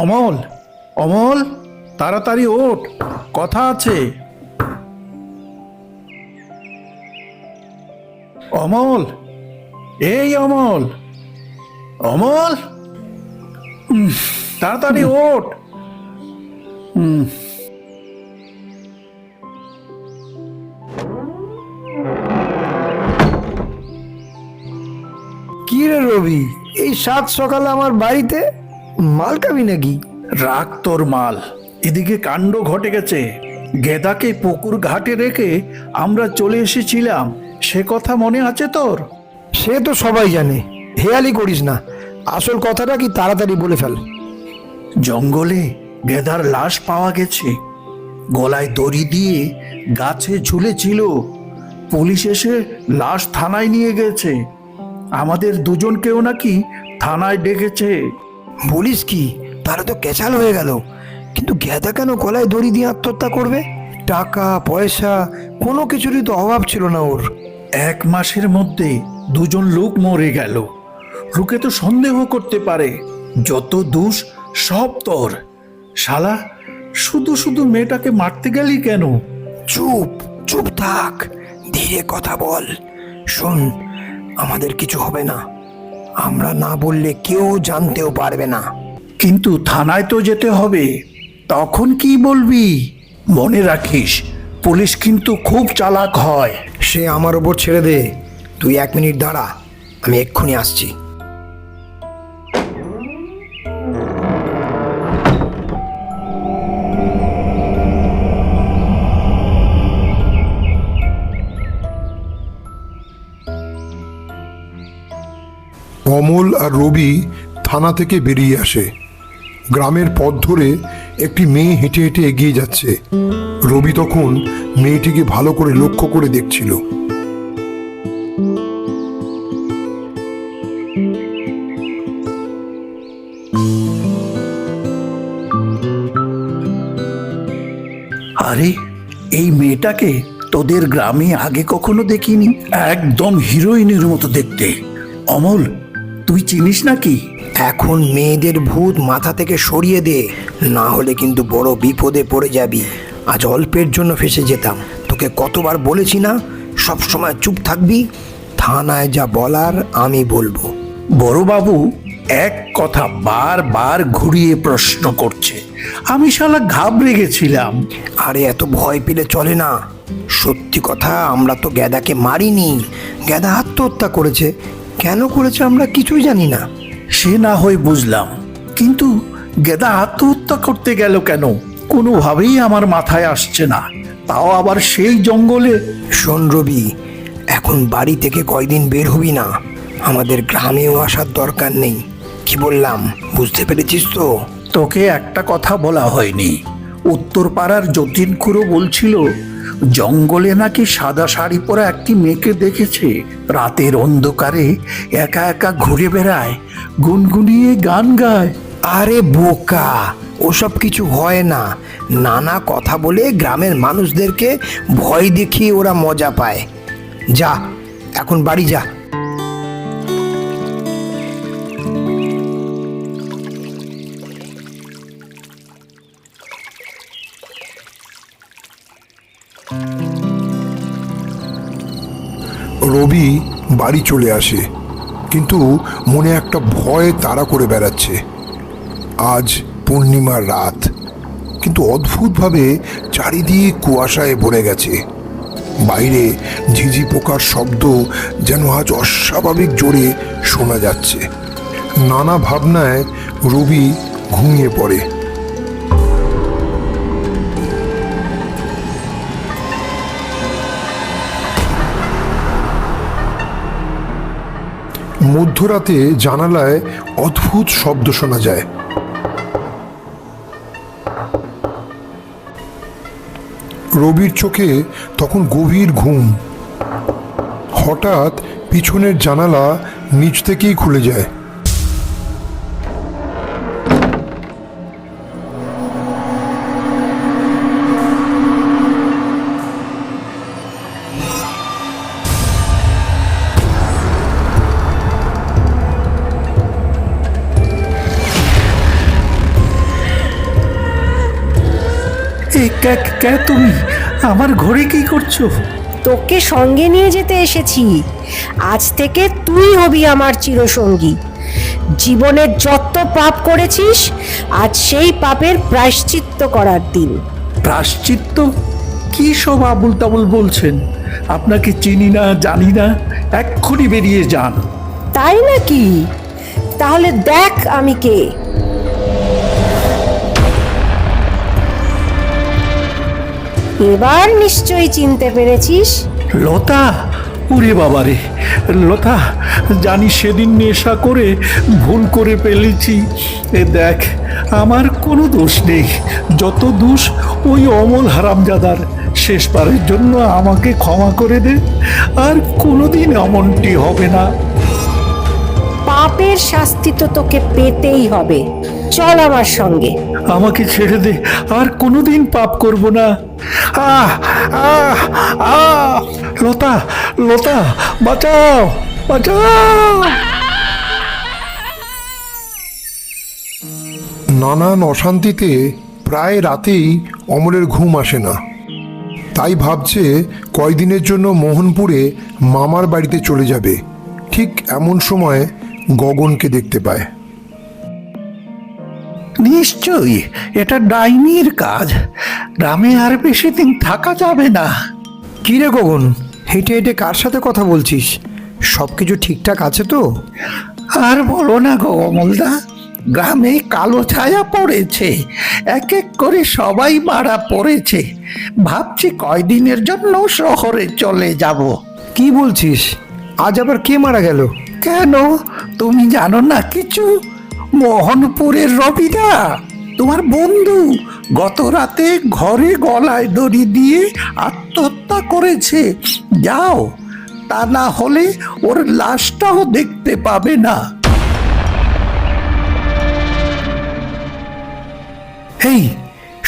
অমল, অমল, তাড়াতাড়ি ওঠ, কথা আছে। অমল, এই অমল, অমল, তাড়াতাড়ি ওঠ। কি রে রবি, এই সাত সকালে আমার বাড়িতে মাল খাবি নাকি? রাখ তোর মাল, এদিকে কাণ্ড ঘটে গেছে। গেদাকে পুকুর ঘাটে রেখে আমরা চলে এসেছিলাম, সে কথা মনে আছে তোর? সে তো সবাই জানে, হেয়ালি করিস না। আসল কথাটা কি তাড়াতাড়ি বলে ফেল। জঙ্গলে গেদার লাশ পাওয়া গেছে, গলায় দড়ি দিয়ে গাছে ঝুলেছিল। পুলিশ এসে লাশ থানায় নিয়ে গেছে। আমাদের দুজনকেও নাকি থানায় ডেকেছে। বলিস কি? তাহলে তো ক্যাচাল হয়ে গেল। কিন্তু গেদা কেন গলায় দড়ি দিয়ে আত্মহত্যা করবে? টাকা পয়সা কোনো কিছুরই তো অভাব ছিল না ওর। 1 মাসের মধ্যে দুজন লোক মরে গেল। লোকে তো সন্দেহ করতে পারে যত দোষ সব তোর। শালা, শুধু শুধু মেয়েটাকে মারতে গেলি কেন? চুপ চুপ থাক, ধীরে কথা বল। শোন, আমাদের কিছু হবে না। আমরা না বললে কেউ জানতেও পারবে না। কিন্তু থানায় তো যেতে হবে, তখন কি বলবি? মনে রাখিস, পুলিশ কিন্তু খুব চালাক হয়। সে আমার ওপর ছেড়ে দে। তুই 1 মিনিট দাঁড়া, আমি এক্ষুনি আসছি। অমল আর রবি থানা থেকে বেরিয়ে আসে। গ্রামের পথ ধরে একটি মেয়ে হেঁটে হেঁটে এগিয়ে যাচ্ছে। রবি তখন মেয়েটিকে ভালো করে লক্ষ্য করে দেখছিল। আরে, এই মেয়েটাকে তোদের গ্রামে আগে কখনো দেখিনি। একদম হিরোইনের মতো দেখতে। অমল, তুই চিনিস নাকি? এখন মেয়েদের ভূত মাথা থেকে সরিয়ে দে, না হলে কিন্তু বড় বিপদে পড়ে যাবি। আজ অল্পের জন্য ফেসে যেতাম। তোকে কতবার বলেছি না, সব সময় চুপ থাকবি। থানায় যা বলার আমি বলবো। বড়বাবু এক কথা বারবার ঘুরিয়ে প্রশ্ন করছে। আমি শালা ঘাবড়ে গেছিলাম। আরে এত ভয় পেলে চলে না। সত্যি কথা, আমরা তো গেদাকে মারিনি। গেদা আত্মহত্যা করেছে। কেন করেছে আমরা কিছুই জানি না। সে না হয় বুঝলাম, কিন্তু গেদা আত্মহত্যা করতে গেল কেন? কোনোভাবেই আমার মাথায় আসছে না। তাও আবার সেই জঙ্গলে। শোন রবি, এখন বাড়ি থেকে কয়দিন বের হবি না। আমাদের গ্রামেও আসার দরকার নেই। কি বললাম বুঝতে পেরেছিস তো? তোকে একটা কথা বলা হয়নি। উত্তরপাড়ার যতীন খুড়ো বলছিল জঙ্গলে নাকি সাদা শাড়ি পরা একটি মেয়েকে দেখেছে। রাতের অন্ধকারে একা একা ঘুরে বেড়ায়, গুনগুনিয়ে গান গায়। আরে বোকা, ওসব কিছু হয় না। নানা কথা বলে গ্রামের মানুষদেরকে ভয় দেখিয়ে ওরা মজা পায়। যা, এখন বাড়ি যা। রবি বাড়ি চলে আসে, কিন্তু মনে একটা ভয় তাড়া করে বেড়াচ্ছে। আজ পূর্ণিমার রাত, কিন্তু অদ্ভুতভাবে চারিদিক কুয়াশায় ভরে গেছে। বাইরে ঝিঝি পোকার শব্দ যেন আজ অস্বাভাবিক জোরে শোনা যাচ্ছে। নানা ভাবনায় রবি ঘুমিয়ে পড়ে। মধ্যরাতে জানালায় অদ্ভুত শব্দ শোনা যায়। রবির চোখে তখন গভীর ঘুম। হঠাৎ পিছনের জানালা নিচ থেকেই খুলে যায়। এই কে তুমি আমার ঘরে কি করছো? তোকে সঙ্গে নিয়ে যেতে এসেছি। আজ থেকে তুই হবি আমার চিরসঙ্গী। জীবনে যত পাপ করেছিস, আজ সেই পাপের প্রায়শ্চিত্ত করার দিন। প্রায়শ্চিত্ত? কি সব আবুল তাবুল বলছেন? আপনাকে চিনি না, জানি না, এক্ষুনি বেরিয়ে যান। তাই নাকি? তাহলে দেখ আমি কে। এবার নিশ্চয়ই চিনতে পেরেছিস। লতা? ওরে বাবারে লতা, জানি সেদিন নেশা করে ভুল করে ফেলেছি। এ দেখ, আমার কোনো দোষ নেই, যত দোষ ওই অমল হারামজাদার। শেষবারের জন্য আমাকে ক্ষমা করে দে, আর কোনোদিন এমনটি হবে না। পাপের শাস্তি তো তোকে পেতেই হবে। চল আমার সঙ্গে। আমাকে ছেড়ে দে, আর কোনোদিন পাপ করব না। আহ আহ আহ লতা, লতা, বাঁচাও, বাঁচাও। নানান অশান্তিতে প্রায় রাতেই অমলের ঘুম আসে না। তাই ভাবছে কয়দিনের জন্য মোহনপুরে মামার বাড়িতে চলে যাবে। ঠিক এমন সময় গগনকে দেখতে পায়। নিশ্চয়ই এটা ডাইনির কাজ। গ্রামে আর বেশি দিন থাকা যাবে না। কি রে গগন, হেঁটে হেঁটে কার সাথে কথা বলছিস? সব কিছু ঠিকঠাক আছে তো? আর বলো না গো অমলদা, গ্রামে কালো ছায়া পড়েছে। এক এক করে সবাই মারা পড়েছে। ভাবছি কয়দিনের জন্য শহরে চলে যাব। কি বলছিস? আজ আবার কে মারা গেল? কেন, তুমি জানো না কিছু? মোহনপুরের রবিদা, তোমার বন্ধু, গত রাতে ঘরে গলায় দড়ি দিয়ে আত্মহত্যা করেছে। যাও, তা না হলে ওর লাশটাও দেখতে পাবে না। এই,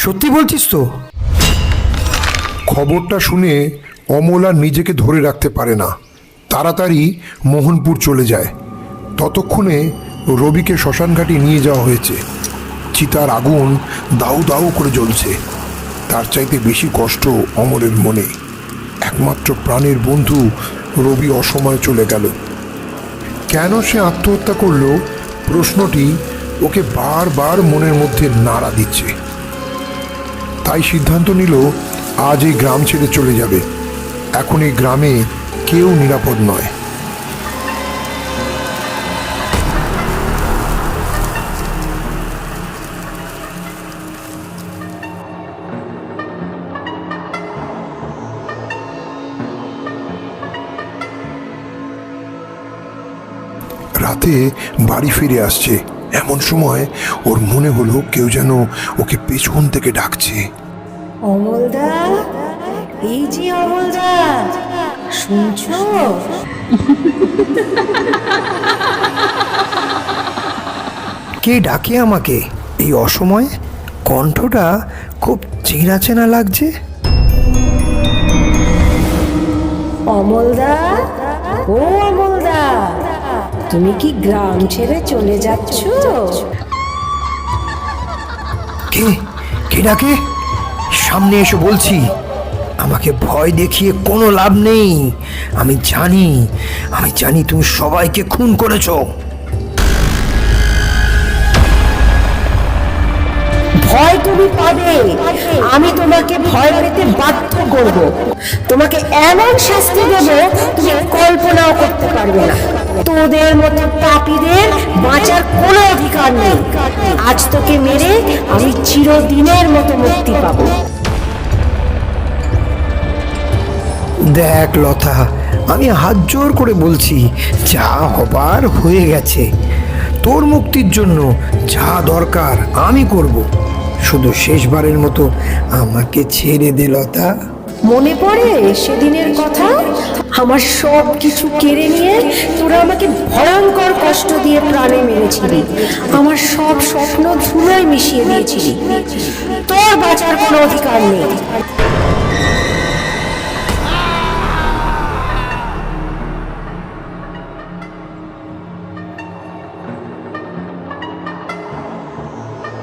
সত্যি বলছিস তো? খবরটা শুনে অমল আর নিজেকে ধরে রাখতে পারে না। তাড়াতাড়ি মোহনপুর চলে যায়। ততক্ষণে রবিকে শ্মশানঘাটে নিয়ে যাওয়া হয়েছে। চিতার আগুন দাউ দাউ করে জ্বলছে। তার চাইতে বেশি কষ্ট অমলের মনে। একমাত্র প্রাণের বন্ধু রবি অসময়ে চলে গেল। কেন সে আত্মহত্যা করলো, প্রশ্নটি ওকে বারবার মনের মধ্যে নাড়া দিচ্ছে। তাই সিদ্ধান্ত নিল আজ এই গ্রাম ছেড়ে চলে যাবে। এখন এই গ্রামে কেউ নিরাপদ নয়। রাতে বাড়ি ফিরে আসছে, এমন সময় ওর মনে হলো কেউ যেন ওকে পেছন থেকে ডাকছে। অমলদা, এই যে অমলদা, শুনছো? কে ডাকে আমাকে এই অসময়ে? কণ্ঠটা খুব চেনা চেনা লাগছে। অমলদা, ও অমলদা, তুমি কি গ্রাম ছেড়ে চলে যাচ্ছ? কে কে ডাকে? সামনে এসে বলছি। আমাকে ভয় দেখিয়ে কোনো লাভ নেই। আমি জানি তুমি সবাইকে খুন করেছো। ভয় তুমি পাবে, আমি তোমাকে ভয় পেতে বাধ্য করব। তোমাকে এমন শাস্তি দেব তুমি কল্পনাও করতে পারবে না। তোদের মতো পাপীদের বাঁচার কোনো অধিকার নেই। আজ তোকে মেরে আমি চিরদিনের মতো মুক্তি পাবো। দেখ লতা, আমি হাত জোর করে বলছি, যা হবার হয়ে গেছে। তোর মুক্তির জন্য যা দরকার আমি করব। শুধু শেষবারের মতো আমাকে ছেড়ে দে লতা। মনে পড়ে সেদিনের কথা? আমার সব কিছু কেড়ে নিয়ে তোরা আমাকে ভয়ঙ্কর কষ্ট দিয়ে প্রাণে মেরেছিলি। আমার সব স্বপ্ন ধুলোয় মিশিয়ে দিয়েছিলি। তোর বাঁচার কোনো অধিকার নেই।